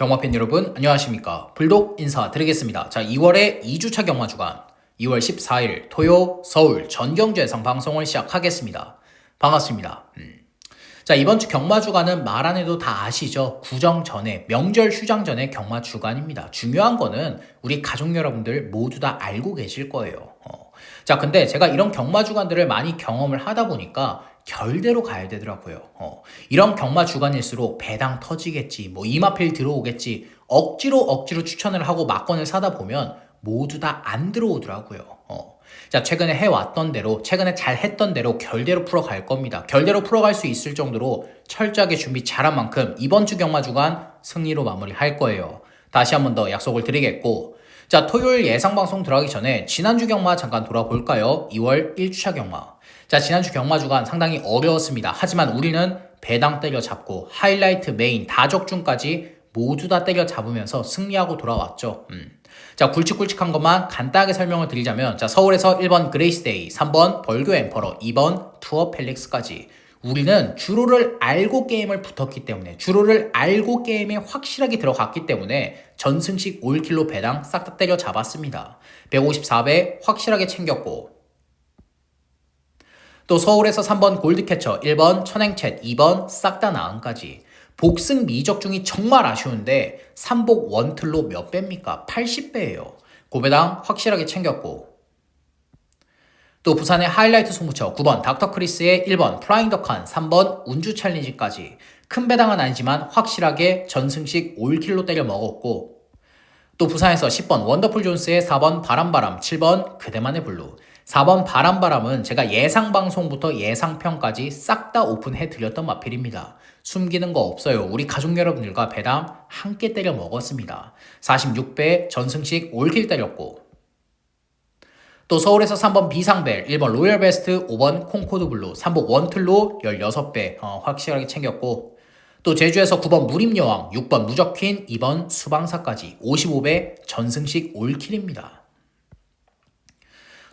경마팬 여러분 안녕하십니까. 불독 인사드리겠습니다. 자, 2월의 2주차 경마주간 2월 14일 토요 서울 전경주 예상 방송을 시작하겠습니다. 반갑습니다. 자, 이번 주 경마주간은 말 안 해도 다 아시죠? 구정 전에 명절 휴장 전에 경마주간입니다. 중요한 거는 우리 가족 여러분들 모두 다 알고 계실 거예요. 자, 근데 제가 이런 경마주간들을 많이 경험을 하다 보니까 결대로 가야 되더라고요. 이런 경마 주간일수록 배당 터지겠지, 뭐 이마필 들어오겠지, 억지로 추천을 하고 막건을 사다 보면 모두 다 안 들어오더라고요. 자, 최근에 해왔던 대로, 최근에 잘 했던 대로 결대로 풀어갈 겁니다. 결대로 풀어갈 수 있을 정도로 철저하게 준비 잘한 만큼 이번 주 경마 주간 승리로 마무리할 거예요. 다시 한 번 더 약속을 드리겠고, 자, 토요일 예상방송 들어가기 전에 지난주 경마 잠깐 돌아볼까요? 2월 1주차 경마. 자, 지난주 경마 주간 상당히 어려웠습니다. 하지만 우리는 배당 때려잡고 하이라이트, 메인, 다적중까지 모두 다 때려잡으면서 승리하고 돌아왔죠. 자, 굵직굵직한 것만 간단하게 설명을 드리자면, 자, 서울에서 1번 그레이스데이, 3번 벌교 엠퍼러, 2번 투어 펠릭스까지 우리는 주로를 알고 게임을 붙었기 때문에, 주로를 알고 게임에 확실하게 들어갔기 때문에 전승식 올킬로 배당 싹 다 때려잡았습니다. 154배 확실하게 챙겼고, 또 서울에서 3번 골드캐쳐, 1번 천행챗, 2번 싹 다 나은까지 복승 미적중이 정말 아쉬운데 3복 원틀로 몇 배입니까? 80배예요. 고배당 확실하게 챙겼고, 또 부산의 하이라이트 송무처 9번 닥터크리스의 1번 플라잉 더칸, 3번 운주 챌린지까지 큰 배당은 아니지만 확실하게 전승식 올킬로 때려 먹었고, 또 부산에서 10번 원더풀 존스의 4번 바람바람, 7번 그대만의 블루. 4번 바람바람은 제가 예상방송부터 예상평까지 싹 다 오픈해드렸던 마필입니다. 숨기는 거 없어요. 우리 가족 여러분들과 배당 함께 때려 먹었습니다. 46배 전승식 올킬 때렸고, 또 서울에서 3번 비상벨, 1번 로열베스트, 5번 콩코드 블루, 3복 원틀로 16배 확실하게 챙겼고, 또 제주에서 9번 무림여왕, 6번 무적퀸, 2번 수방사까지 55배 전승식 올킬입니다.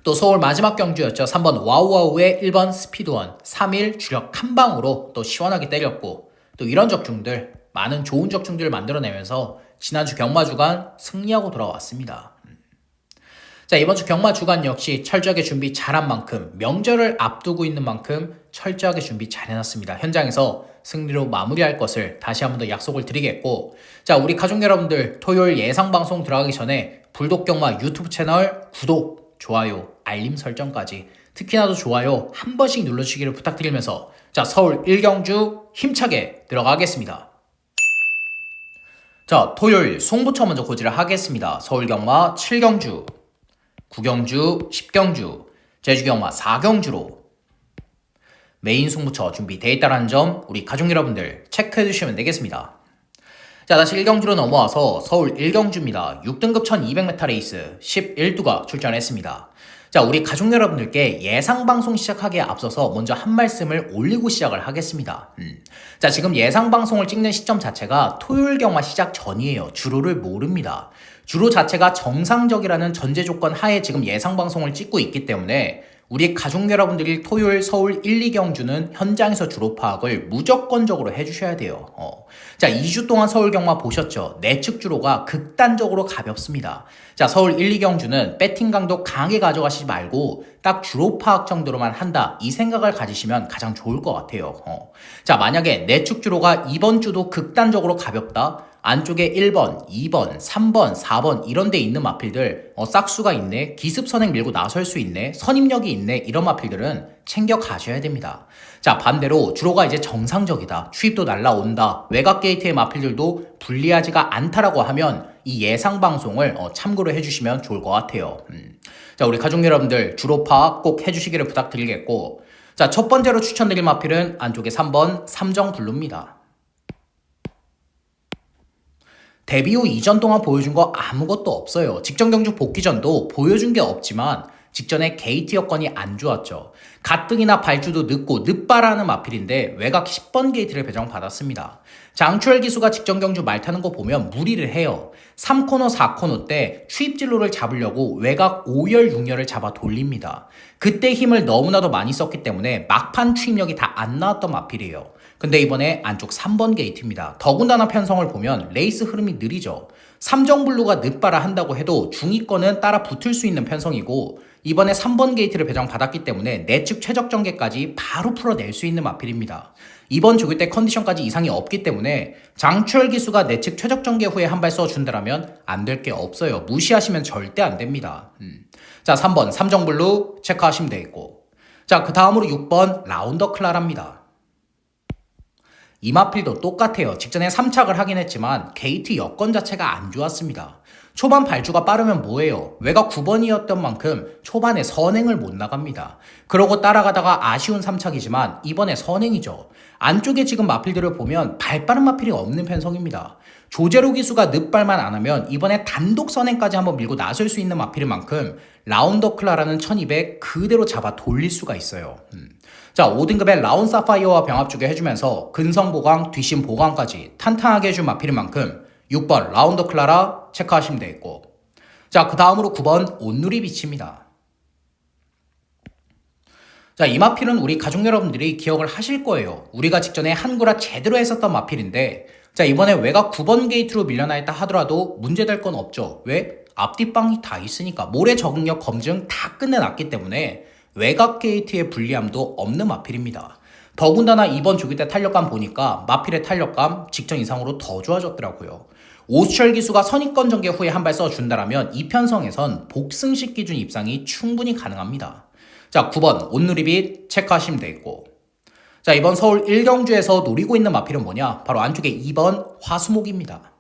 또 서울 마지막 경주였죠. 3번 와우와우의 1번 스피드원, 3일 주력 한 방으로 또 시원하게 때렸고, 또 이런 적중들, 많은 좋은 적중들을 만들어내면서 지난주 경마주간 승리하고 돌아왔습니다. 자, 이번 주 경마주간 역시 철저하게 준비 잘한 만큼, 명절을 앞두고 있는 만큼 철저하게 준비 잘해놨습니다. 현장에서 승리로 마무리할 것을 다시 한 번 더 약속을 드리겠고, 자, 우리 가족 여러분들 토요일 예상방송 들어가기 전에 불독경마 유튜브 채널 구독, 좋아요, 알림 설정까지, 특히나도 좋아요 한 번씩 눌러주시기를 부탁드리면서, 자, 서울 1경주 힘차게 들어가겠습니다. 자, 토요일 송부처 먼저 고지를 하겠습니다. 서울경마 7경주, 9경주, 10경주, 제주경마 4경주로 메인 송부처 준비되어 있다는 점 우리 가족 여러분들 체크해 주시면 되겠습니다. 자, 다시 1경주로 넘어와서 서울 1경주입니다. 6등급 1200m 레이스 11두가 출전했습니다. 자, 우리 가족 여러분들께 예상방송 시작하기에 앞서서 먼저 한 말씀을 올리고 시작을 하겠습니다. 자, 지금 예상방송을 찍는 시점 자체가 토요일 경마 시작 전이에요. 주로를 모릅니다. 주로 자체가 정상적이라는 전제 조건 하에 지금 예상방송을 찍고 있기 때문에 우리 가족 여러분들이 토요일 서울 1, 2경주는 현장에서 주로 파악을 무조건적으로 해주셔야 돼요. 자, 2주 동안 서울 경마 보셨죠? 내측 주로가 극단적으로 가볍습니다. 자, 서울 1, 2경주는 배팅 강도 강하게 가져가시지 말고 딱 주로 파악 정도로만 한다, 이 생각을 가지시면 가장 좋을 것 같아요. 자, 만약에 내측 주로가 이번 주도 극단적으로 가볍다, 안쪽에 1번, 2번, 3번, 4번 이런 데 있는 마필들, 싹수가 있네, 기습선행 밀고 나설 수 있네, 선임력이 있네, 이런 마필들은 챙겨 가셔야 됩니다. 자, 반대로 주로가 이제 정상적이다, 추입도 날라온다, 외곽 게이트의 마필들도 불리하지가 않다라고 하면 이 예상 방송을 참고로 해주시면 좋을 것 같아요. 자, 우리 가족 여러분들 주로 파악 꼭 해주시기를 부탁드리겠고, 자, 첫 번째로 추천드릴 마필은 안쪽에 3번 삼정블루입니다. 데뷔 후 이전 동안 보여준 거 아무것도 없어요. 직전 경주 복귀전도 보여준 게 없지만 직전에 게이트 여건이 안 좋았죠. 가뜩이나 발주도 늦고 늦바라는 마필인데 외곽 10번 게이트를 배정받았습니다. 장추열 기수가 직전 경주 말 타는 거 보면 무리를 해요. 3코너 4코너 때 추입진로를 잡으려고 외곽 5열 6열을 잡아 돌립니다. 그때 힘을 너무나도 많이 썼기 때문에 막판 추입력이 다 안 나왔던 마필이에요. 근데 이번에 안쪽 3번 게이트입니다. 더군다나 편성을 보면 레이스 흐름이 느리죠. 삼정블루가 늦바라 한다고 해도 중위권은 따라 붙을 수 있는 편성이고 이번에 3번 게이트를 배정받았기 때문에 내측 최적 전개까지 바로 풀어낼 수 있는 마필입니다. 이번 조기 때 컨디션까지 이상이 없기 때문에 장추열 기수가 내측 최적 전개 후에 한 발 써준다라면 안 될 게 없어요. 무시하시면 절대 안 됩니다. 자, 3번 삼정블루 체크하시면 되겠고, 자, 그 다음으로 6번 라운더 클라라입니다. 이 마필도 똑같아요. 직전에 3착을 하긴 했지만 게이트 여건 자체가 안 좋았습니다. 초반 발주가 빠르면 뭐예요? 외곽 9번이었던 만큼 초반에 선행을 못 나갑니다. 그러고 따라가다가 아쉬운 3착이지만 이번에 선행이죠. 안쪽에 지금 마필들을 보면 발 빠른 마필이 없는 편성입니다. 조제로 기수가 늦발만 안 하면 이번에 단독 선행까지 한번 밀고 나설 수 있는 마필인 만큼 라운더 클라라는 1200 그대로 잡아 돌릴 수가 있어요. 자, 5등급의 라운 사파이어와 병합 주게 해주면서 근성 보강, 뒷심 보강까지 탄탄하게 해준 마필인 만큼 6번 라운더 클라라 체크하시면 되겠고, 자, 그 다음으로 9번 온누리 비치입니다. 자, 이 마필은 우리 가족 여러분들이 기억을 하실 거예요. 우리가 직전에 한구라 제대로 했었던 마필인데, 자, 이번에 외곽 9번 게이트로 밀려나 있다 하더라도 문제될 건 없죠. 왜? 앞뒷방이 다 있으니까 모래 적응력 검증 다 끝내놨기 때문에 외곽 게이트의 불리함도 없는 마필입니다. 더군다나 이번 조기 때 탄력감 보니까 마필의 탄력감 직전 이상으로 더 좋아졌더라고요. 오수철 기수가 선입권 전개 후에 한 발 써준다라면 이 편성에선 복승식 기준 입상이 충분히 가능합니다. 자, 9번 온누리빛 체크하시면 되겠고, 자, 이번 서울 1경주에서 노리고 있는 마필은 뭐냐? 바로 안쪽에 2번 화수목입니다.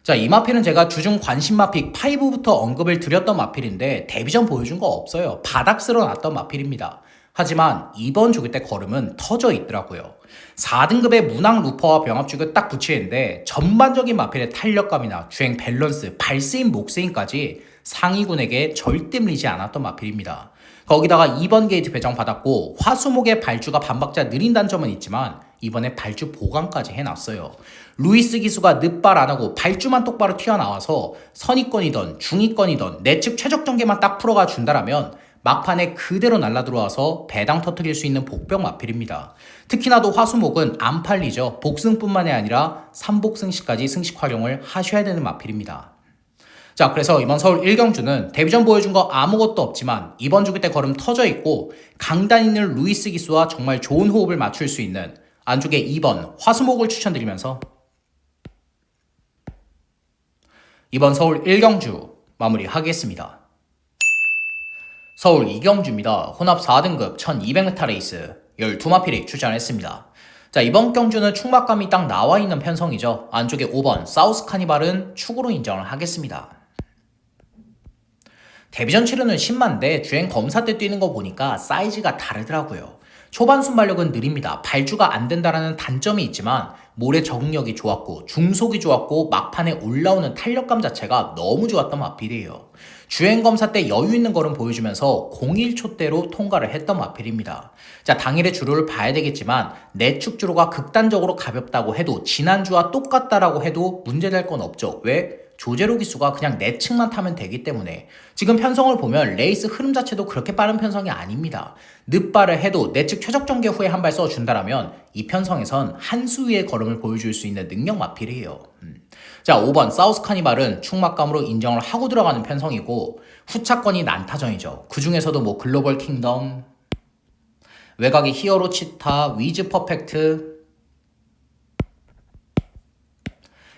자, 이 마필은 제가 주중 관심 마픽 5부터 언급을 드렸던 마필인데 데뷔전 보여준 거 없어요. 바닥 쓸어놨던 마필입니다. 하지만 이번 조기 때 걸음은 터져 있더라고요. 4등급의 문항 루퍼와 병합축을 딱 붙이는데 전반적인 마필의 탄력감이나 주행 밸런스, 발스임, 목스임까지 상위군에게 절대 밀리지 않았던 마필입니다. 거기다가 2번 게이트 배정 받았고 화수목의 발주가 반박자 느린 단점은 있지만 이번에 발주 보강까지 해놨어요. 루이스 기수가 늦발 안하고 발주만 똑바로 튀어나와서 선위권이던 중위권이던 내측 최적 전개만 딱 풀어가 준다라면 막판에 그대로 날라들어와서 배당 터뜨릴 수 있는 복병 마필입니다. 특히나도 화수목은 안 팔리죠. 복승뿐만이 아니라 3복승시까지 승식 활용을 하셔야 되는 마필입니다. 자, 그래서 이번 서울 1경주는 데뷔전 보여준 거 아무것도 없지만 이번 주기 때 걸음 터져 있고 강단 있는 루이스 기수와 정말 좋은 호흡을 맞출 수 있는 안쪽에 2번 화수목을 추천드리면서 이번 서울 1경주 마무리하겠습니다. 서울 2경주입니다. 혼합 4등급 1200m 레이스 12마필이 출전했습니다. 자, 이번 경주는 충막감이 딱 나와 있는 편성이죠. 안쪽에 5번 사우스 카니발은 축으로 인정을 하겠습니다. 데뷔전 치르는 10만대 주행 검사 때 뛰는 거 보니까 사이즈가 다르더라고요. 초반 순발력은 느립니다. 발주가 안 된다라는 단점이 있지만 모래 적응력이 좋았고 중속이 좋았고 막판에 올라오는 탄력감 자체가 너무 좋았던 마필이에요. 주행 검사 때 여유 있는 걸음 보여주면서 01초대로 통과를 했던 마필입니다. 자, 당일의 주로를 봐야 되겠지만 내축 주로가 극단적으로 가볍다고 해도 지난주와 똑같다라고 해도 문제될 건 없죠. 왜? 조제로 기수가 그냥 내측만 타면 되기 때문에 지금 편성을 보면 레이스 흐름 자체도 그렇게 빠른 편성이 아닙니다. 늦발을 해도 내측 최적 전개 후에 한 발 써준다라면 이 편성에선 한 수 위의 걸음을 보여줄 수 있는 능력 마필이에요. 자, 5번 사우스 카니발은 충막감으로 인정을 하고 들어가는 편성이고 후차권이 난타전이죠. 그 중에서도 뭐 글로벌 킹덤, 외곽이 히어로 치타, 위즈 퍼펙트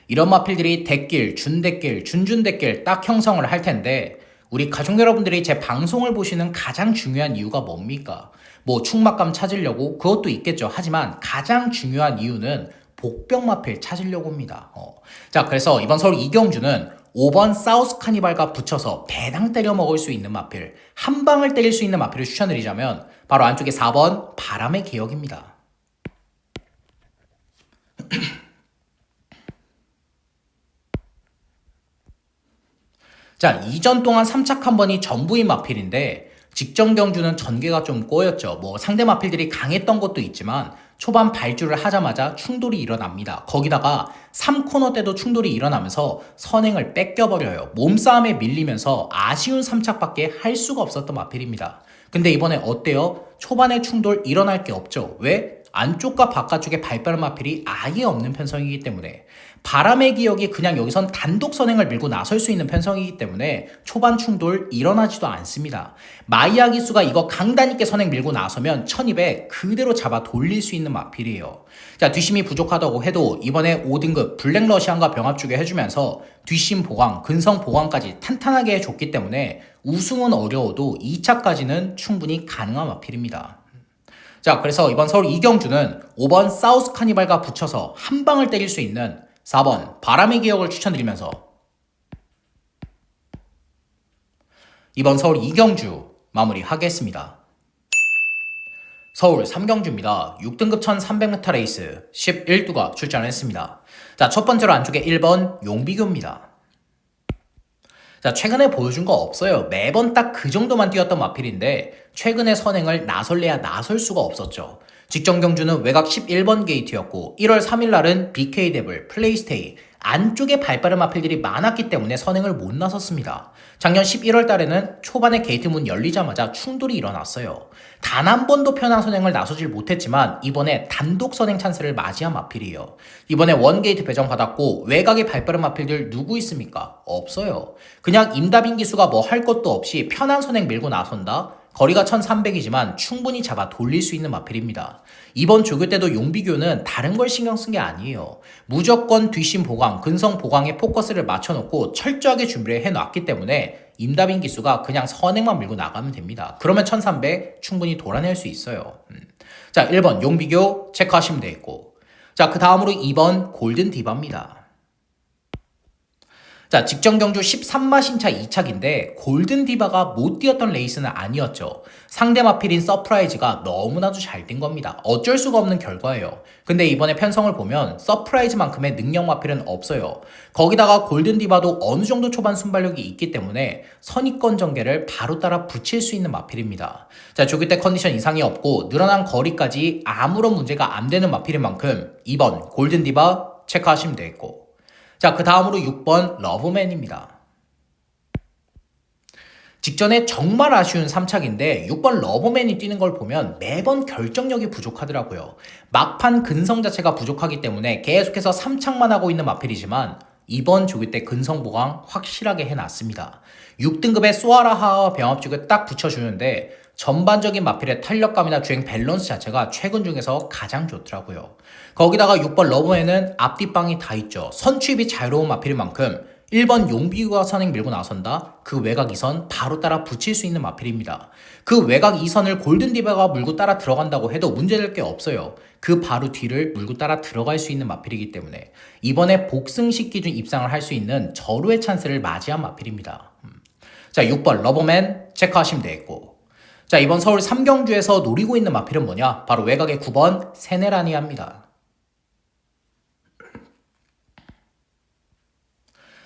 이런 마필들이 대길, 준대길, 준준대길 딱 형성을 할 텐데 우리 가족 여러분들이 제 방송을 보시는 가장 중요한 이유가 뭡니까? 뭐 충막감 찾으려고 그것도 있겠죠. 하지만 가장 중요한 이유는 복병 마필 찾으려고 합니다. 자, 그래서 이번 서울 2경주는 5번 사우스 카니발과 붙여서 배당 때려 먹을 수 있는 마필, 한 방을 때릴 수 있는 마필을 추천드리자면 바로 안쪽에 4번 바람의 개혁입니다. 자, 이전 동안 3착 한 번이 전부인 마필인데 직전 경주는 전개가 좀 꼬였죠. 상대 마필들이 강했던 것도 있지만 초반 발주를 하자마자 충돌이 일어납니다. 거기다가 3코너 때도 충돌이 일어나면서 선행을 뺏겨버려요. 몸싸움에 밀리면서 아쉬운 3착밖에 할 수가 없었던 마필입니다. 근데 이번에 어때요? 초반에 충돌 일어날 게 없죠. 왜? 안쪽과 바깥쪽에 발빠른 마필이 아예 없는 편성이기 때문에 바람의 기억이 그냥 여기선 단독 선행을 밀고 나설 수 있는 편성이기 때문에 초반 충돌 일어나지도 않습니다. 마이야 기수가 이거 강단 있게 선행 밀고 나서면 1200 그대로 잡아 돌릴 수 있는 마필이에요. 자, 뒷심이 부족하다고 해도 이번에 5등급 블랙 러시안과 병합 주게 해주면서 뒷심 보강, 근성 보강까지 탄탄하게 해줬기 때문에 우승은 어려워도 2차까지는 충분히 가능한 마필입니다. 자, 그래서 이번 서울 이경주는 5번 사우스 카니발과 붙여서 한 방을 때릴 수 있는 4번 바람의 기억을 추천드리면서 이번 서울 이경주 마무리하겠습니다. 서울 3경주입니다. 6등급 1300m 레이스 11두가 출전했습니다. 자, 첫 번째로 안쪽에 1번 용비교입니다. 자, 최근에 보여준 거 없어요. 매번 딱 그 정도만 뛰었던 마필인데 최근에 선행을 나설래야 나설 수가 없었죠. 직전 경주는 외곽 11번 게이트였고 1월 3일 날은 BK 데블, 플레이스테이 안쪽에 발빠른 마필들이 많았기 때문에 선행을 못 나섰습니다. 작년 11월 달에는 초반에 게이트 문 열리자마자 충돌이 일어났어요. 단 한 번도 편한 선행을 나서질 못했지만 이번에 단독 선행 찬스를 맞이한 마필이에요. 이번에 원게이트 배정받았고 외곽에 발빠른 마필들 누구 있습니까? 없어요. 그냥 임다빈 기수가 뭐 할 것도 없이 편한 선행 밀고 나선다? 거리가 1300이지만 충분히 잡아 돌릴 수 있는 마필입니다. 이번 조교 때도 용비교는 다른 걸 신경 쓴 게 아니에요. 무조건 뒷심 보강, 근성 보강에 포커스를 맞춰놓고 철저하게 준비를 해놨기 때문에 임다빈 기수가 그냥 선행만 밀고 나가면 됩니다. 그러면 1300 충분히 돌아낼 수 있어요. 자, 1번 용비교 체크하시면 되겠고, 자, 그 다음으로 2번 골든 디바입니다. 자, 직전 경주 13마 신차 2착인데 골든 디바가 못 뛰었던 레이스는 아니었죠. 상대 마필인 서프라이즈가 너무나도 잘 뛴 겁니다. 어쩔 수가 없는 결과예요. 근데 이번에 편성을 보면 서프라이즈만큼의 능력 마필은 없어요. 거기다가 골든 디바도 어느 정도 초반 순발력이 있기 때문에 선입권 전개를 바로 따라 붙일 수 있는 마필입니다. 자, 조기 때 컨디션 이상이 없고 늘어난 거리까지 아무런 문제가 안 되는 마필인 만큼 2번 골든 디바 체크하시면 되겠고, 자, 그 다음으로 6번 러브맨입니다. 직전에 정말 아쉬운 3착인데 6번 러브맨이 뛰는 걸 보면 매번 결정력이 부족하더라고요. 막판 근성 자체가 부족하기 때문에 계속해서 3착만 하고 있는 마필이지만 이번 조기 때 근성 보강 확실하게 해놨습니다. 6등급의 소아라하와 병합죽을 딱 붙여주는데 전반적인 마필의 탄력감이나 주행 밸런스 자체가 최근 중에서 가장 좋더라고요. 거기다가 6번 러브맨은 앞뒷방이 다 있죠. 선취입이 자유로운 마필인 만큼 1번 용비구가 선행 밀고 나선다? 그 외곽 2선 바로 따라 붙일 수 있는 마필입니다. 그 외곽 2선을 골든디바가 물고 따라 들어간다고 해도 문제될 게 없어요. 그 바로 뒤를 물고 따라 들어갈 수 있는 마필이기 때문에 이번에 복승식 기준 입상을 할 수 있는 절호의 찬스를 맞이한 마필입니다. 자, 6번 러버맨 체크하시면 되겠고, 자, 이번 서울 3경주에서 노리고 있는 마필은 뭐냐? 바로 외곽의 9번 세네라니아입니다.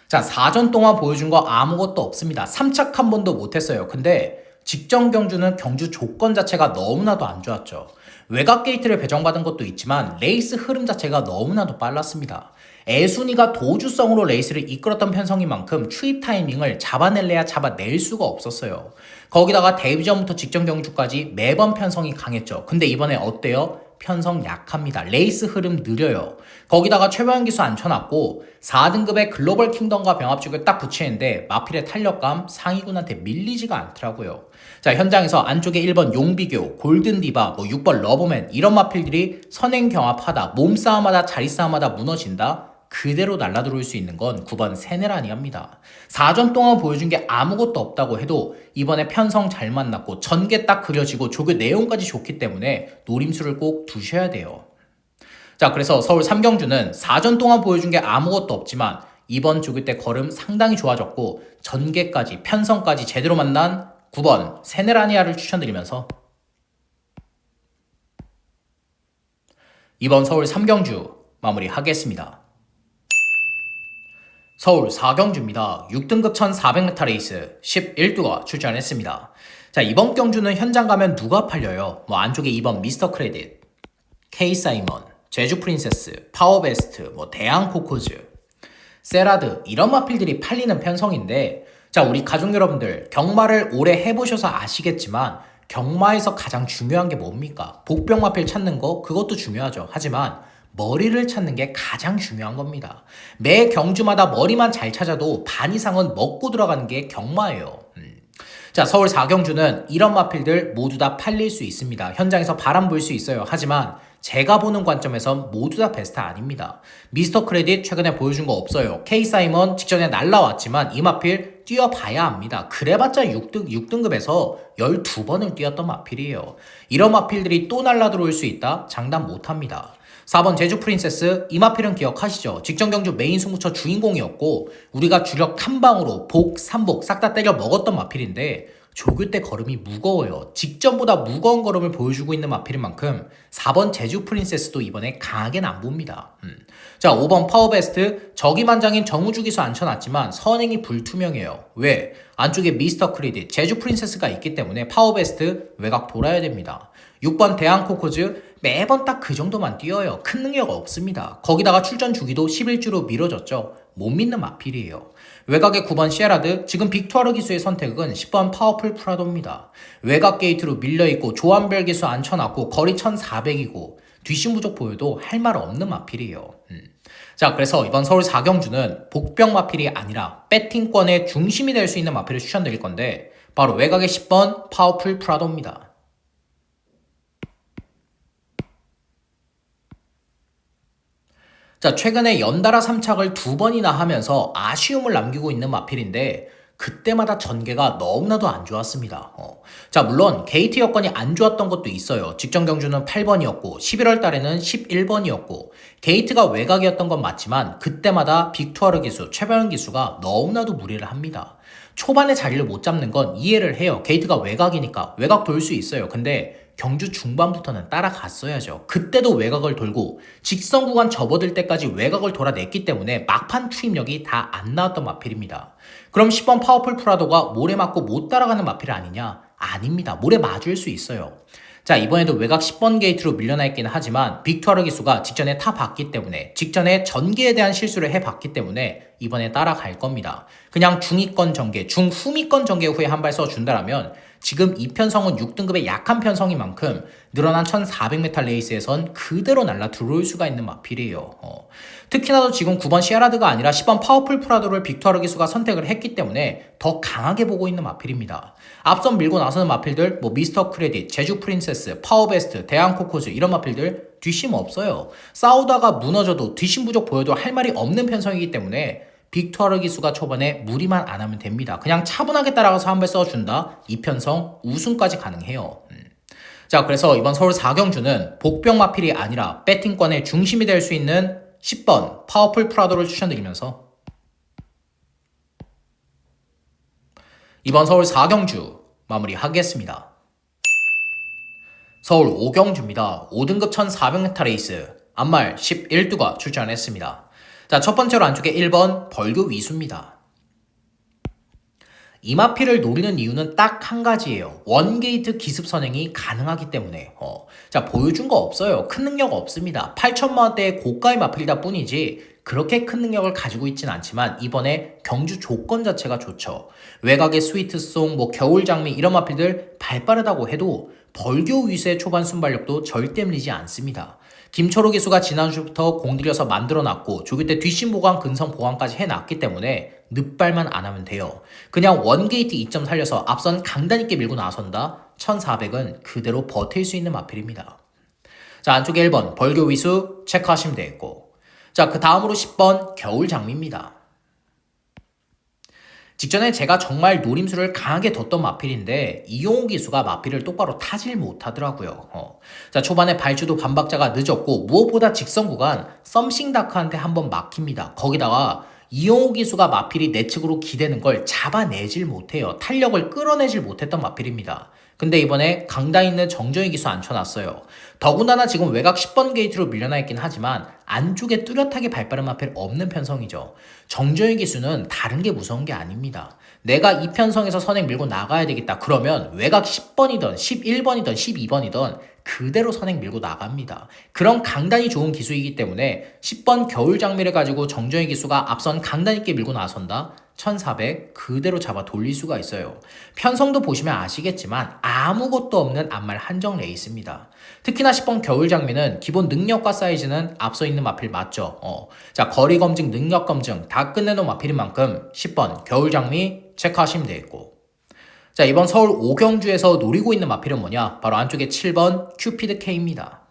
자, 4전 동안 보여준 거 아무것도 없습니다. 3착 한 번도 못했어요. 근데 직전 경주는 경주 조건 자체가 너무나도 안 좋았죠. 외곽 게이트를 배정받은 것도 있지만 레이스 흐름 자체가 너무나도 빨랐습니다. 애순이가 도주성으로 레이스를 이끌었던 편성인 만큼 추입 타이밍을 잡아낼래야 잡아낼 수가 없었어요. 거기다가 데뷔 전부터 직전 경주까지 매번 편성이 강했죠. 근데 이번에 어때요? 편성 약합니다. 레이스 흐름 느려요. 거기다가 최병현 기수 앉혀놨고 4등급의 글로벌 킹덤과 병합죽을 딱 붙이는데 마필의 탄력감 상위군한테 밀리지가 않더라고요. 자, 현장에서 안쪽에 1번 용비교, 골든디바, 6번 러브맨 이런 마필들이 선행 경합하다, 몸싸움하다, 자리싸움하다 무너진다? 그대로 날라들어올 수 있는 건 9번 세네라니아입니다. 4전 동안 보여준 게 아무것도 없다고 해도 이번에 편성 잘 만났고 전개 딱 그려지고 조교 내용까지 좋기 때문에 노림수를 꼭 두셔야 돼요. 자, 그래서 서울 3경주는 4전 동안 보여준 게 아무것도 없지만 이번 조교 때 걸음 상당히 좋아졌고 전개까지 편성까지 제대로 만난 9번 세네라니아를 추천드리면서 이번 서울 3경주 마무리하겠습니다. 서울 4경주입니다. 6등급 1400m 레이스 11두가 출전했습니다. 자, 이번 경주는 현장 가면 누가 팔려요? 뭐 안쪽에 2번 미스터 크레딧, K 사이먼, 제주 프린세스, 파워베스트, 뭐 대한 코코즈, 세라드 이런 마필들이 팔리는 편성인데, 자, 우리 가족 여러분들 경마를 오래 해보셔서 아시겠지만 경마에서 가장 중요한 게 뭡니까? 복병 마필 찾는 거 그것도 중요하죠. 하지만 머리를 찾는 게 가장 중요한 겁니다. 매 경주마다 머리만 잘 찾아도 반 이상은 먹고 들어가는 게 경마예요. 자, 서울 4경주는 이런 마필들 모두 다 팔릴 수 있습니다. 현장에서 바람 불 수 있어요. 하지만 제가 보는 관점에선 모두 다 베스트 아닙니다. 미스터 크레딧 최근에 보여준 거 없어요. K 사이먼 직전에 날라왔지만 이 마필 뛰어봐야 합니다. 그래봤자 6등급에서 12번을 뛰었던 마필이에요. 이런 마필들이 또 날라 들어올 수 있다? 장담 못합니다. 4번 제주 프린세스, 이 마필은 기억하시죠? 직전 경주 메인 승부처 주인공이었고 우리가 주력 한 방으로 복, 삼복 싹 다 때려 먹었던 마필인데 조교 때 걸음이 무거워요. 직전보다 무거운 걸음을 보여주고 있는 마필인 만큼 4번 제주 프린세스도 이번에 강하게는 안 봅니다. 자, 5번 파워베스트, 저기만장인 정우주 기수 앉혀놨지만 선행이 불투명해요. 왜? 안쪽에 미스터 크리딧, 제주 프린세스가 있기 때문에 파워베스트 외곽 돌아야 됩니다. 6번 대한 코코즈, 매번 딱 그 정도만 뛰어요. 큰 능력 없습니다. 거기다가 출전 주기도 11주로 미뤄졌죠. 못 믿는 마필이에요. 외곽의 9번 시에라드, 지금 빅투아르 기수의 선택은 10번 파워풀 프라도입니다. 외곽 게이트로 밀려있고 조한별 기수 앉혀놨고 거리 1400이고 뒷심 부족 보여도 할 말 없는 마필이에요. 자, 그래서 이번 서울 4경주는 복병 마필이 아니라 배팅권의 중심이 될 수 있는 마필을 추천드릴 건데 바로 외곽의 10번 파워풀 프라도입니다. 자, 최근에 연달아 3착을 2번이나 하면서 아쉬움을 남기고 있는 마필인데 그때마다 전개가 너무나도 안 좋았습니다. 자, 물론 게이트 여건이 안 좋았던 것도 있어요. 직전 경주는 8번이었고 11월 달에는 11번이었고 게이트가 외곽이었던 건 맞지만 그때마다 빅투아르 기수, 최병현 기수가 너무나도 무리를 합니다. 초반에 자리를 못 잡는 건 이해를 해요. 게이트가 외곽이니까 외곽 돌 수 있어요. 근데 경주 중반부터는 따라갔어야죠. 그때도 외곽을 돌고 직선 구간 접어들 때까지 외곽을 돌아냈기 때문에 막판 투입력이 다 안 나왔던 마필입니다. 그럼 10번 파워풀 프라도가 모래 맞고 못 따라가는 마필 아니냐? 아닙니다. 모래 맞을 수 있어요. 자, 이번에도 외곽 10번 게이트로 밀려나 있기는 하지만 빅투아르 기수가 직전에 타봤기 때문에 직전에 전개에 대한 실수를 해봤기 때문에 이번에 따라갈 겁니다. 그냥 중위권 전개, 중후미권 전개 후에 한 발 써준다라면 지금 이 편성은 6등급의 약한 편성인 만큼 늘어난 1400m 레이스에선 그대로 날라 들어올 수가 있는 마필이에요. 특히나도 지금 9번 시아라드가 아니라 10번 파워풀 프라도를 빅투아르 기수가 선택을 했기 때문에 더 강하게 보고 있는 마필입니다. 앞선 밀고 나서는 마필들 뭐 미스터 크레딧, 제주 프린세스, 파워베스트, 대한 코코즈 이런 마필들 뒷심 없어요. 싸우다가 무너져도 뒷심 부족 보여도 할 말이 없는 편성이기 때문에 빅투아르 기수가 초반에 무리만 안 하면 됩니다. 그냥 차분하게 따라가서 한 발 써준다. 이 편성 우승까지 가능해요. 자, 그래서 이번 서울 4경주는 복병 마필이 아니라 배팅권의 중심이 될 수 있는 10번 파워풀 프라도를 추천드리면서 이번 서울 4경주 마무리하겠습니다. 서울 5경주입니다. 5등급 1400m 레이스 앞말 11두가 출전했습니다. 자, 첫 번째로 안쪽에 1번 벌교 위수입니다. 이 마필을 노리는 이유는 딱 한 가지예요. 원게이트 기습 선행이 가능하기 때문에. 자, 보여준 거 없어요. 큰 능력 없습니다. 8천만 원대의 고가의 마필이다 뿐이지 그렇게 큰 능력을 가지고 있진 않지만 이번에 경주 조건 자체가 좋죠. 외곽의 스위트송, 뭐 겨울장미 이런 마필들 발빠르다고 해도 벌교 위수의 초반 순발력도 절대 밀리지 않습니다. 김철호 기수가 지난주부터 공들여서 만들어놨고 조교 때 뒷심 보강, 근성 보강까지 해놨기 때문에 늑발만 안 하면 돼요. 그냥 원게이트 2점 살려서 앞선 강단 있게 밀고 나선다. 1400은 그대로 버틸 수 있는 마필입니다. 자, 안쪽에 1번 벌교 위수 체크하시면 되겠고, 자, 그 다음으로 10번 겨울 장미입니다. 직전에 제가 정말 노림수를 강하게 뒀던 마필인데 이용호 기수가 마필을 똑바로 타질 못하더라고요. 자, 초반에 발주도 반박자가 늦었고 무엇보다 직선 구간 썸씽 다크한테 한번 막힙니다. 거기다가 이용호 기수가 마필이 내측으로 기대는 걸 잡아내질 못해요. 탄력을 끌어내질 못했던 마필입니다. 근데 이번에 강단 있는 정정희 기수 앉혀놨어요. 더군다나 지금 외곽 10번 게이트로 밀려나 있긴 하지만 안쪽에 뚜렷하게 발빠른 마필 없는 편성이죠. 정저희 기수는 다른 게 무서운 게 아닙니다. 내가 이 편성에서 선행 밀고 나가야 되겠다. 그러면 외곽 10번이든 11번이든 12번이든 그대로 선행 밀고 나갑니다. 그런 강단이 좋은 기수이기 때문에 10번 겨울 장미를 가지고 정저희 기수가 앞선 강단 있게 밀고 나선다. 1400 그대로 잡아 돌릴 수가 있어요. 편성도 보시면 아시겠지만 아무것도 없는 앞말 한정 레이스입니다. 특히나 10번 겨울 장미는 기본 능력과 사이즈는 앞서 있는 마필 맞죠? 자, 거리 검증, 능력 검증 다 끝내놓은 마필인 만큼 10번 겨울 장미 체크하시면 되겠고. 자, 이번 서울 오경주에서 노리고 있는 마필은 뭐냐? 바로 안쪽에 7번 큐피드 K입니다.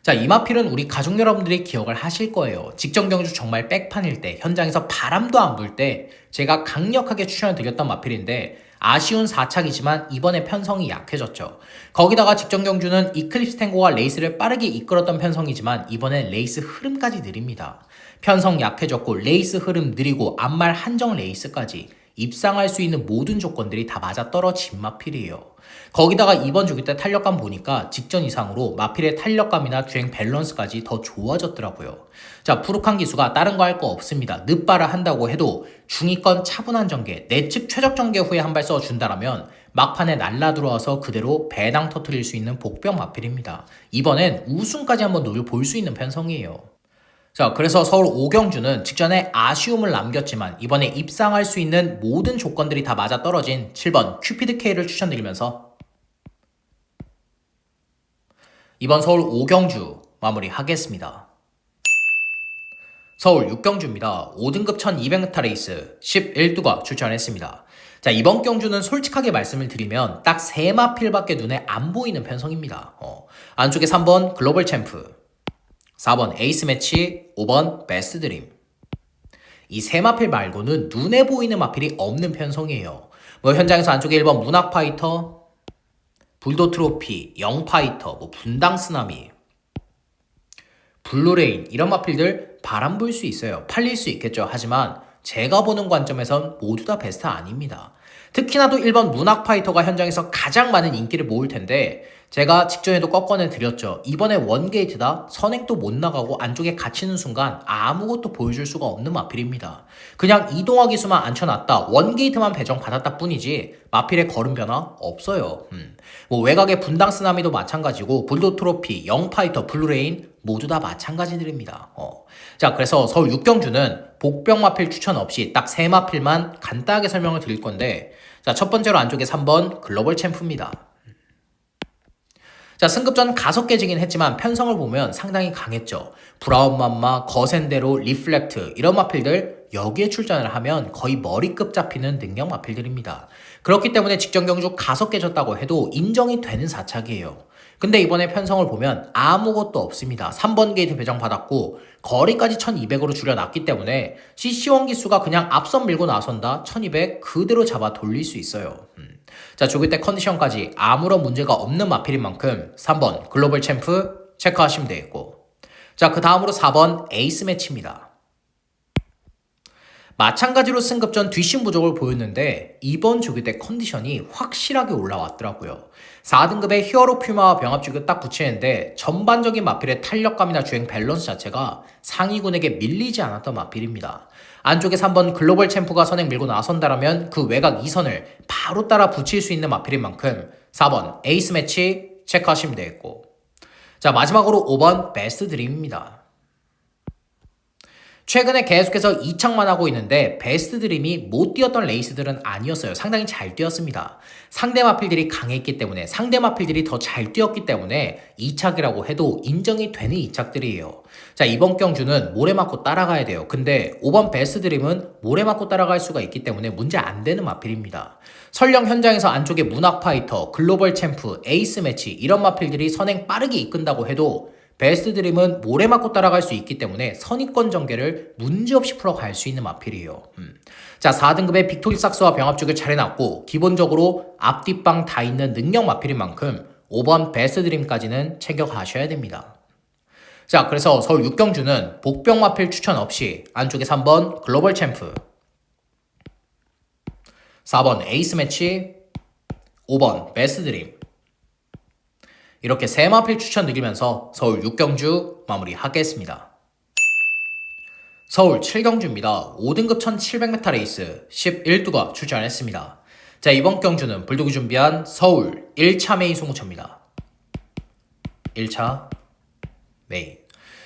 자, 이 마필은 우리 가족 여러분들이 기억을 하실 거예요. 직전 경주 정말 백판일 때, 현장에서 바람도 안 불 때 제가 강력하게 추천을 드렸던 마필인데 아쉬운 4착이지만 이번에 편성이 약해졌죠. 거기다가 직전 경주는 이클립스 탱고가 레이스를 빠르게 이끌었던 편성이지만 이번엔 레이스 흐름까지 느립니다. 편성 약해졌고 레이스 흐름 느리고 앞말 한정 레이스까지 입상할 수 있는 모든 조건들이 다 맞아떨어진 마필이에요. 거기다가 이번 주기 때 탄력감 보니까 직전 이상으로 마필의 탄력감이나 주행 밸런스까지 더 좋아졌더라고요. 자, 푸르칸 기수가 다른 거 할 거 없습니다. 늦바라 한다고 해도 중위권 차분한 전개, 내측 최적 전개 후에 한 발 써준다라면 막판에 날라 들어와서 그대로 배당 터트릴 수 있는 복병 마필입니다. 이번엔 우승까지 한번 노려볼 수 있는 편성이에요. 자, 그래서 서울 오경주는 직전에 아쉬움을 남겼지만 이번에 입상할 수 있는 모든 조건들이 다 맞아떨어진 7번 큐피드 K를 추천드리면서 이번 서울 오경주 마무리하겠습니다. 서울 6경주입니다. 5등급 1200m 레이스 11두가 출전했습니다. 자, 이번 경주는 솔직하게 말씀을 드리면 딱 3마필밖에 눈에 안 보이는 편성입니다. 안쪽에 3번 글로벌 챔프, 4번 에이스 매치, 5번 베스트 드림. 이 3마필 말고는 눈에 보이는 마필이 없는 편성이에요. 뭐 현장에서 안쪽에 1번 문학 파이터, 불도 트로피, 영 파이터, 뭐 분당 쓰나미, 블루레인 이런 마필들 바람 불 수 있어요. 팔릴 수 있겠죠. 하지만 제가 보는 관점에선 모두 다 베스트 아닙니다. 특히나 또 1번 문학 파이터가 현장에서 가장 많은 인기를 모을 텐데 제가 직전에도 꺾어내 드렸죠. 이번에 원게이트다 선행도 못 나가고 안쪽에 갇히는 순간 아무것도 보여줄 수가 없는 마필입니다. 그냥 이동화 기수만 앉혀놨다 원게이트만 배정 받았다 뿐이지 마필의 걸음 변화 없어요. 뭐 외곽의 분당 쓰나미도 마찬가지고 불도 트로피, 영 파이터, 블루레인 모두 다 마찬가지들입니다. 자, 그래서 서울 6경주는 복병 마필 추천 없이 딱 3마필만 간단하게 설명을 드릴 건데 자, 첫 번째로 안쪽에 3번 글로벌 챔프입니다. 자, 승급전 5개 지긴 했지만 편성을 보면 상당히 강했죠. 브라운 맘마, 거센대로, 리플렉트 이런 마필들 여기에 출전을 하면 거의 머리급 잡히는 능력 마필들입니다. 그렇기 때문에 직전 경주 5개 졌다고 해도 인정이 되는 4착이에요. 근데 이번에 편성을 보면 아무것도 없습니다. 3번 게이트 배정 받았고 거리까지 1200으로 줄여놨기 때문에 CC1 기수가 그냥 앞선 밀고 나선다 1200 그대로 잡아 돌릴 수 있어요. 자, 조기 때 컨디션까지 아무런 문제가 없는 마필인 만큼 3번 글로벌 챔프 체크하시면 되겠고 자, 그 다음으로 4번 에이스 매치입니다. 마찬가지로 승급전 뒷심 부족을 보였는데 이번 조기 때 컨디션이 확실하게 올라왔더라고요. 4등급의 히어로 퓨마와 병합주기 딱 붙이는데 전반적인 마필의 탄력감이나 주행 밸런스 자체가 상위군에게 밀리지 않았던 마필입니다. 안쪽에 3번 글로벌 챔프가 선행 밀고 나선다라면 그 외곽 2선을 바로 따라 붙일 수 있는 마필인 만큼 4번 에이스 매치 체크하시면 되겠고 자, 마지막으로 5번 베스트 드림입니다. 최근에 계속해서 2착만 하고 있는데 베스트 드림이 못 뛰었던 레이스들은 아니었어요. 상당히 잘 뛰었습니다. 상대 마필들이 강했기 때문에 상대 마필들이 더 잘 뛰었기 때문에 2착이라고 해도 인정이 되는 2착들이에요. 자, 이번 경주는 모래 맞고 따라가야 돼요. 근데 5번 베스트 드림은 모래 맞고 따라갈 수가 있기 때문에 문제 안 되는 마필입니다. 설령 현장에서 안쪽에 문학 파이터, 글로벌 챔프, 에이스 매치 이런 마필들이 선행 빠르게 이끈다고 해도 베스트 드림은 모래 맞고 따라갈 수 있기 때문에 선입권 전개를 문제없이 풀어갈 수 있는 마필이에요. 자, 4등급의 빅토리 삭스와 병합죽을 잘 해놨고 기본적으로 앞뒷방 다 있는 능력 마필인 만큼 5번 베스트 드림까지는 챙겨가셔야 됩니다. 자, 그래서 서울 6경주는 복병 마필 추천 없이 안쪽에 3번 글로벌 챔프, 4번 에이스 매치, 5번 베스트 드림 이렇게 세 마필 추천드리면서 서울 6경주 마무리하겠습니다. 서울 7경주입니다. 5등급 1700m 레이스 11두가 출전했습니다. 자, 이번 경주는 불독이 준비한 서울 1차 메인 승부처입니다. 1차 메인.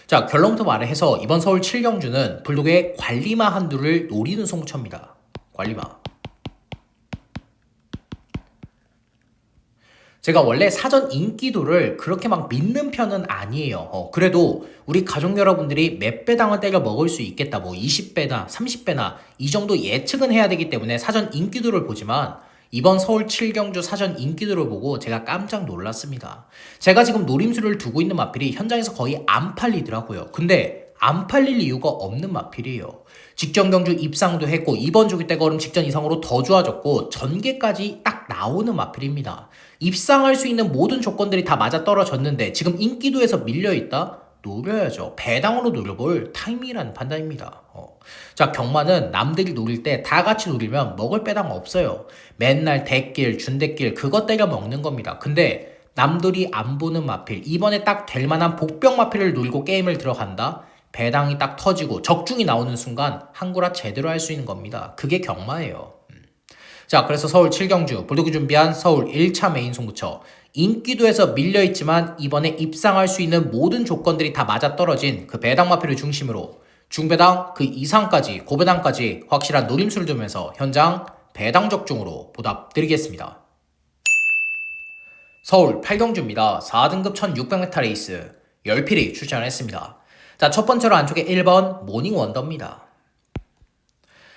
자, 결론부터 말해서 이번 서울 7경주는 불독의 관리마 한두를 노리는 승부처입니다. 관리마. 제가 원래 사전 인기도를 그렇게 막 믿는 편은 아니에요. 그래도 우리 가족 여러분들이 몇 배당을 때려 먹을 수 있겠다, 뭐 20배나 30배나 이 정도 예측은 해야 되기 때문에 사전 인기도를 보지만 이번 서울 7경주 사전 인기도를 보고 제가 깜짝 놀랐습니다. 제가 지금 노림수를 두고 있는 마필이 현장에서 거의 안 팔리더라고요. 근데 안 팔릴 이유가 없는 마필이에요. 직전 경주 입상도 했고 이번 조기 때 걸음 직전 이상으로 더 좋아졌고 전개까지 딱 나오는 마필입니다. 입상할 수 있는 모든 조건들이 다 맞아떨어졌는데 지금 인기도에서 밀려있다? 노려야죠. 배당으로 노려볼 타이밍이라는 판단입니다. 자, 경마는 남들이 노릴 때 다 같이 노리면 먹을 배당 없어요. 맨날 대길, 준대길 그것 때려 먹는 겁니다. 근데 남들이 안 보는 마필, 이번에 딱 될 만한 복병 마필을 노리고 게임을 들어간다? 배당이 딱 터지고 적중이 나오는 순간 한구라 제대로 할 수 있는 겁니다. 그게 경마예요. 자, 그래서 서울 7경주 불독이 준비한 서울 1차 메인 승부처. 인기도에서 밀려있지만 이번에 입상할 수 있는 모든 조건들이 다 맞아떨어진 그 배당 마필을 중심으로 중배당 그 이상까지 고배당까지 확실한 노림수를 두면서 현장 배당 적중으로 보답드리겠습니다. 서울 8경주입니다. 4등급 1600m 레이스 10필이 출전했습니다. 자, 첫 번째로 안쪽에 1번 모닝 원더입니다.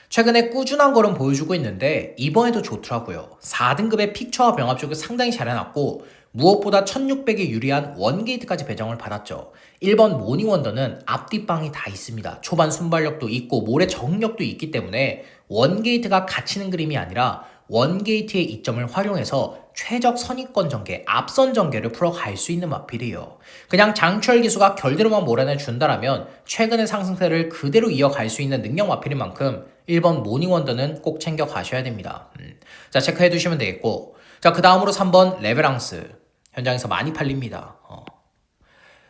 최근에 꾸준한 걸음 보여주고 있는데 이번에도 좋더라고요. 4등급의 픽처와 병합 쪽을 상당히 잘 해놨고 무엇보다 1600에 유리한 원게이트까지 배정을 받았죠. 1번 모닝 원더는 앞뒷방이 다 있습니다. 초반 순발력도 있고 모래 정력도 있기 때문에 원게이트가 갇히는 그림이 아니라 원게이트의 이점을 활용해서 최적 선입권 전개, 앞선 전개를 풀어갈 수 있는 마필이에요. 그냥 장철 기수가 결대로만 몰아내준다라면 최근의 상승세를 그대로 이어갈 수 있는 능력 마필인 만큼 1번 모닝 원더는 꼭 챙겨 가셔야 됩니다. 자, 체크해 두시면 되겠고, 자, 그 다음으로 3번 레베랑스. 현장에서 많이 팔립니다.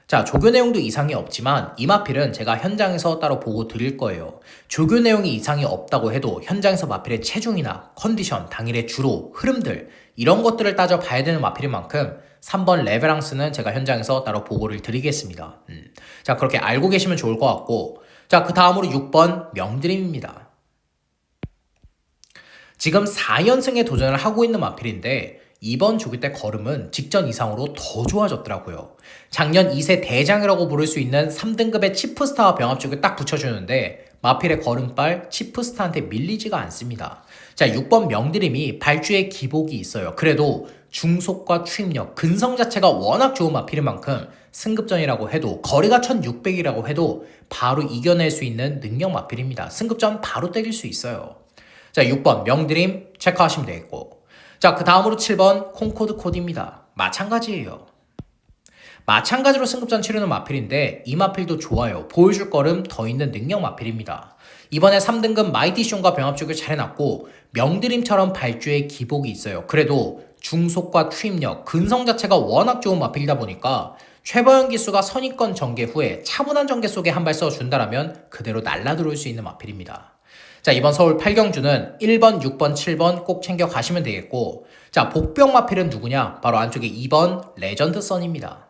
자, 조교 내용도 이상이 없지만 이 마필은 제가 현장에서 따로 보고 드릴 거예요. 조교 내용이 이상이 없다고 해도 현장에서 마필의 체중이나 컨디션, 당일의 주로, 흐름들 이런 것들을 따져봐야 되는 마필인 만큼 3번 레베랑스는 제가 현장에서 따로 보고를 드리겠습니다. 자, 그렇게 알고 계시면 좋을 것 같고, 자, 그 다음으로 6번 명드림입니다. 지금 4연승에 도전을 하고 있는 마필인데 이번 조기 때 걸음은 직전 이상으로 더 좋아졌더라고요. 작년 2세 대장이라고 부를 수 있는 3등급의 치프스타와 병합 쪽을 딱 붙여주는데 마필의 걸음발 치프스타한테 밀리지가 않습니다. 자, 6번 명드림이 발주에 기복이 있어요. 그래도 중속과 추임력, 근성 자체가 워낙 좋은 마필인 만큼 승급전이라고 해도 거리가 1600이라고 해도 바로 이겨낼 수 있는 능력 마필입니다. 승급전 바로 때릴 수 있어요. 자, 6번 명드림 체크하시면 되겠고, 자, 그 다음으로 7번 콩코드 코드입니다. 마찬가지예요. 마찬가지로 승급전 치르는 마필인데 이 마필도 좋아요. 보여줄 걸음 더 있는 능력 마필입니다. 이번에 3등급 마이티숑과 병합 쪽을 잘 해놨고 명드림처럼 발주에 기복이 있어요. 그래도 중속과 추임력, 근성 자체가 워낙 좋은 마필이다 보니까 최보영 기수가 선입권 전개 후에 차분한 전개 속에 한 발 써준다라면 그대로 날라들어올 수 있는 마필입니다. 자, 이번 서울 8경주는 1번, 6번, 7번 꼭 챙겨 가시면 되겠고, 자, 복병 마필은 누구냐? 바로 안쪽에 2번 레전드 선입니다.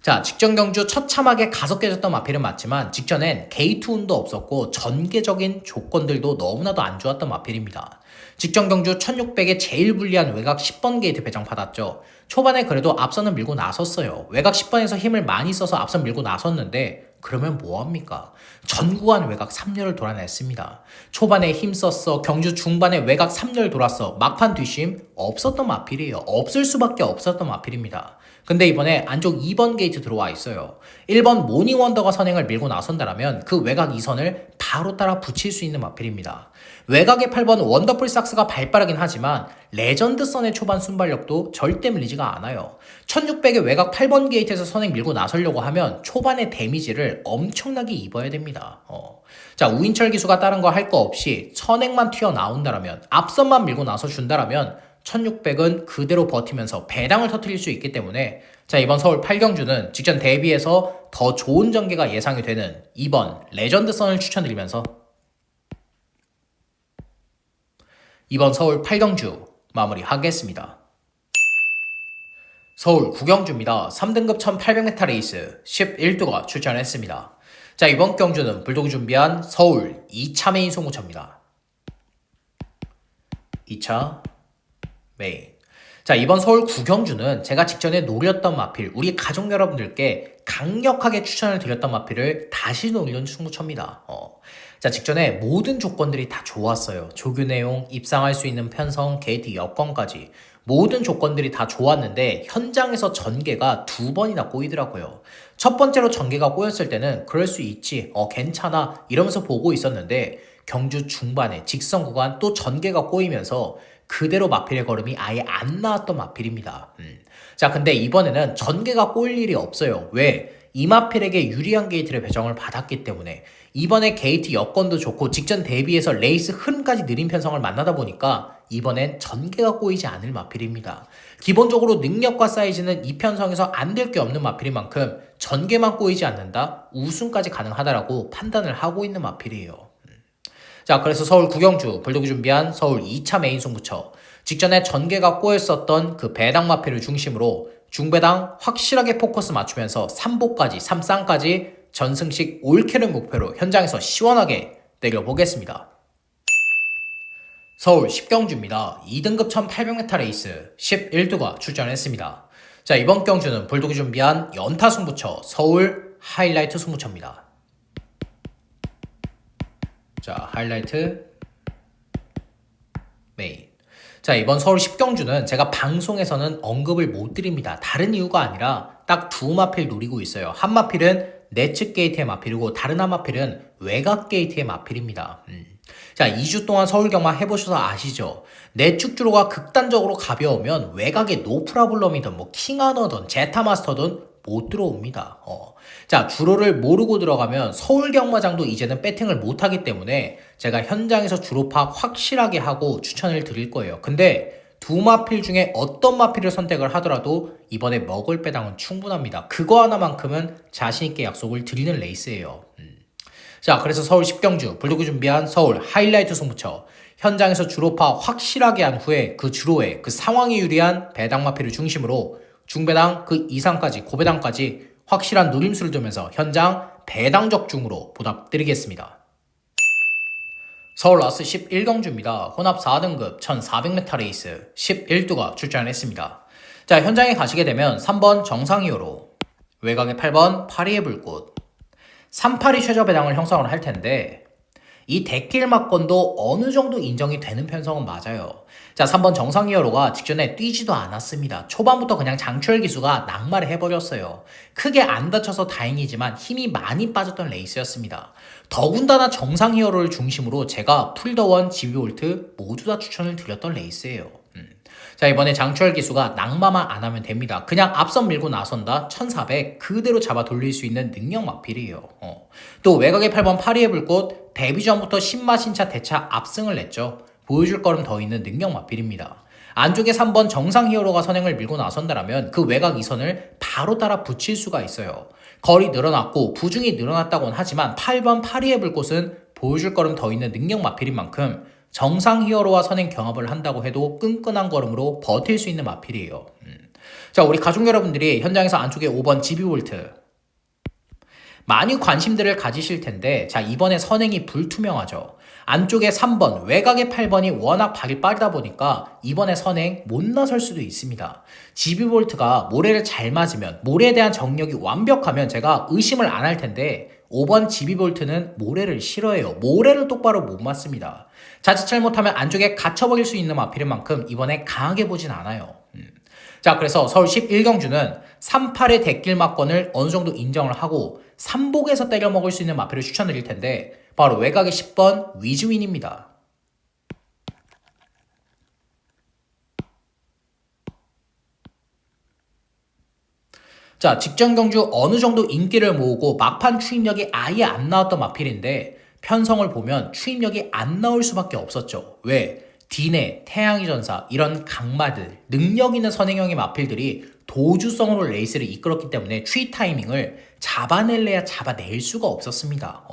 자, 직전 경주 처참하게 가속 깨졌던 마필은 맞지만 직전엔 게이트 운도 없었고 전개적인 조건들도 너무나도 안 좋았던 마필입니다. 직전 경주 1600에 제일 불리한 외곽 10번 게이트 배정 받았죠. 초반에 그래도 앞선은 밀고 나섰어요. 외곽 10번에서 힘을 많이 써서 앞선 밀고 나섰는데 그러면 뭐합니까? 전구간 외곽 3렬을 돌아냈습니다. 초반에 힘 썼어. 경주 중반에 외곽 3렬 돌았어. 막판 뒷심 없었던 마필이에요. 없을 수밖에 없었던 마필입니다. 근데 이번에 안쪽 2번 게이트 들어와 있어요. 1번 모닝원더가 선행을 밀고 나선다라면 그 외곽 2선을 바로 따라 붙일 수 있는 마필입니다. 외곽의 8번 원더풀 삭스가 발빠르긴 하지만 레전드선의 초반 순발력도 절대 밀리지가 않아요. 1600의 외곽 8번 게이트에서 선행 밀고 나서려고 하면 초반의 데미지를 엄청나게 입어야 됩니다. 자, 우인철 기수가 다른 거 할 거 없이 선행만 튀어나온다라면 앞선만 밀고 나서 준다라면 1600은 그대로 버티면서 배당을 터뜨릴 수 있기 때문에 자, 이번 서울 8경주는 직전 대비해서 더 좋은 전개가 예상이 되는 2번 레전드선을 추천드리면서 이번 서울 8경주 마무리하겠습니다. 서울 9경주입니다. 3등급 1800m 레이스 11두가 출전했습니다. 자, 이번 경주는 불독이 준비한 서울 2차 메인 송구차입니다. 2차 메인. 자, 이번 서울 9경주는 제가 직전에 노렸던 마필, 우리 가족 여러분들께 강력하게 추천을 드렸던 마필을 다시 노리는 송구차입니다. 자, 직전에 모든 조건들이 다 좋았어요. 조교 내용, 입상할 수 있는 편성, 게이트 여건까지 모든 조건들이 다 좋았는데 현장에서 전개가 2번이나 꼬이더라고요. 첫 번째로 전개가 꼬였을 때는 그럴 수 있지, 괜찮아 이러면서 보고 있었는데 경주 중반에 직선 구간 또 전개가 꼬이면서 그대로 마필의 걸음이 아예 안 나왔던 마필입니다. 자, 근데 이번에는 전개가 꼬일 일이 없어요. 왜? 이 마필에게 유리한 게이트를 배정을 받았기 때문에 이번에 게이트 여건도 좋고 직전 대비해서 레이스 흐름까지 느린 편성을 만나다 보니까 이번엔 전개가 꼬이지 않을 마필입니다. 기본적으로 능력과 사이즈는 이 편성에서 안 될 게 없는 마필인 만큼 전개만 꼬이지 않는다? 우승까지 가능하다라고 판단을 하고 있는 마필이에요. 자, 그래서 서울 9경주 불독이 준비한 서울 2차 메인 송구차 직전에 전개가 꼬였었던 그 배당 마필을 중심으로 중배당 확실하게 포커스 맞추면서 3보까지 3쌍까지 전승식 올킬을 목표로 현장에서 시원하게 때려보겠습니다. 서울 10경주입니다. 2등급 1800m 레이스 11두가 출전했습니다. 자, 이번 경주는 불독이 준비한 연타 승부처 서울 하이라이트 승부처입니다. 자, 하이라이트 메인. 자, 이번 서울 10경주는 제가 방송에서는 언급을 못 드립니다. 다른 이유가 아니라 딱 두 마필 노리고 있어요. 한 마필은 내측 게이트의 마필이고 다른 한 마필은 외곽 게이트의 마필입니다. 자, 2주 동안 서울 경마 해보셔서 아시죠? 내축 주로가 극단적으로 가벼우면 외곽에 노프라블럼이든 뭐 킹하너든 제타마스터든 못 들어옵니다. 자, 주로를 모르고 들어가면 서울 경마장도 이제는 배팅을 못하기 때문에 제가 현장에서 주로 파악 확실하게 하고 추천을 드릴 거예요. 근데 두 마필 중에 어떤 마필을 선택을 하더라도 이번에 먹을 배당은 충분합니다. 그거 하나만큼은 자신있게 약속을 드리는 레이스예요. 자, 그래서 서울 10경주 불독이 준비한 서울 하이라이트 승부처 현장에서 주로 파악 확실하게 한 후에 그 주로에 그 상황이 유리한 배당 마필을 중심으로 중배당 그 이상까지 고배당까지 확실한 누림수를 두면서 현장 배당 적중으로 보답드리겠습니다. 서울 라스 11경주입니다. 혼합 4등급 1400m 레이스 11두가 출전했습니다. 자, 현장에 가시게 되면 3번 정상이어로 외곽에 8번 파리의 불꽃 3파리 최저 배당을 형성을 할 텐데 이 데킬 막건도 어느 정도 인정이 되는 편성은 맞아요. 자, 3번 정상이어로가 직전에 뛰지도 않았습니다. 초반부터 그냥 장추열 기수가 낙마를 해버렸어요. 크게 안 다쳐서 다행이지만 힘이 많이 빠졌던 레이스였습니다. 더군다나 정상이어로를 중심으로 제가 풀더원, 지비볼트 모두 다 추천을 드렸던 레이스예요. 자, 이번에 장추열 기수가 낙마만 안 하면 됩니다. 그냥 앞선 밀고 나선다 1400 그대로 잡아 돌릴 수 있는 능력 마필이에요. 또 외곽의 8번 파리의 불꽃 데뷔 전부터 신마신차 대차 압승을 냈죠. 보여줄 거름 더 있는 능력 마필입니다. 안쪽에 3번 정상 히어로가 선행을 밀고 나선다라면 그 외곽 2선을 바로 따라 붙일 수가 있어요. 거리 늘어났고 부중이 늘어났다고는 하지만 8번 파리의 불꽃은 보여줄 거름 더 있는 능력 마필인 만큼 정상 히어로와 선행 경합을 한다고 해도 끈끈한 걸음으로 버틸 수 있는 마필이에요. 자, 우리 가족 여러분들이 현장에서 안쪽에 5번 지비볼트 많이 관심들을 가지실 텐데 자, 이번에 선행이 불투명하죠. 안쪽에 3번, 외곽에 8번이 워낙 발이 빠르다 보니까 이번에 선행 못 나설 수도 있습니다. 지비볼트가 모래를 잘 맞으면 모래에 대한 정력이 완벽하면 제가 의심을 안 할 텐데 5번 지비볼트는 모래를 싫어해요. 모래를 똑바로 못 맞습니다. 자칫 잘못하면 안쪽에 갇혀버릴 수 있는 마필인 만큼 이번에 강하게 보진 않아요. 자, 그래서 서울 11경주는 38의 대길 막권을 어느 정도 인정을 하고 삼복에서 때려 먹을 수 있는 마필을 추천드릴 텐데 바로 외곽의 10번 위즈윈입니다. 자, 직전 경주 어느 정도 인기를 모으고 막판 추임력이 아예 안 나왔던 마필인데 편성을 보면 추임력이 안 나올 수밖에 없었죠. 왜? 디네, 태양의 전사 이런 강마들, 능력 있는 선행형의 마필들이 도주성으로 레이스를 이끌었기 때문에 추이 타이밍을 잡아낼래야 잡아낼 수가 없었습니다.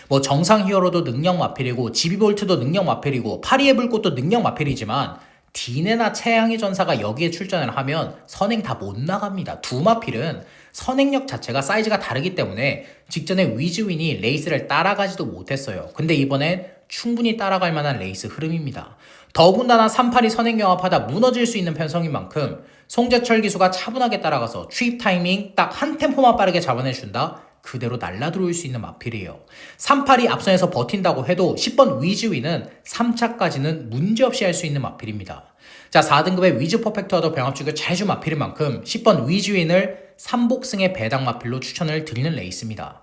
뭐 정상 히어로도 능력 마필이고 지비볼트도 능력 마필이고 파리의 불꽃도 능력 마필이지만 디네나 태양의 전사가 여기에 출전을 하면 선행 다 못 나갑니다. 두 마필은 선행력 자체가 사이즈가 다르기 때문에 직전에 위즈윈이 레이스를 따라가지도 못했어요. 근데 이번엔 충분히 따라갈 만한 레이스 흐름입니다. 더군다나 38이 선행경합하다 무너질 수 있는 편성인 만큼 송재철 기수가 차분하게 따라가서 추입 타이밍 딱 한 템포만 빠르게 잡아내준다? 그대로 날라들어올 수 있는 마필이에요. 38이 앞선에서 버틴다고 해도 10번 위즈윈은 3차까지는 문제없이 할 수 있는 마필입니다. 자, 4등급의 위즈 퍼펙트와도 병합주기를 잘해준 마필인 만큼 10번 위즈윈을 3복승의 배당 마필로 추천을 드리는 레이스입니다.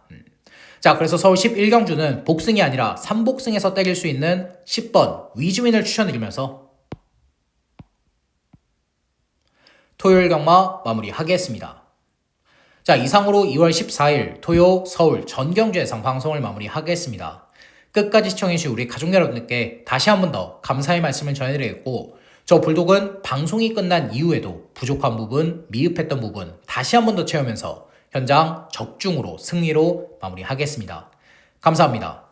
자, 그래서 서울 11경주는 복승이 아니라 3복승에서 때릴 수 있는 10번 위즈윈을 추천드리면서 토요일 경마 마무리하겠습니다. 자, 이상으로 2월 14일 토요 서울 전경주 예상 방송을 마무리하겠습니다. 끝까지 시청해주신 우리 가족 여러분들께 다시 한 번 더 감사의 말씀을 전해드리겠고 저 불독은 방송이 끝난 이후에도 부족한 부분, 미흡했던 부분 다시 한 번 더 채우면서 현장 적중으로 승리로 마무리하겠습니다. 감사합니다.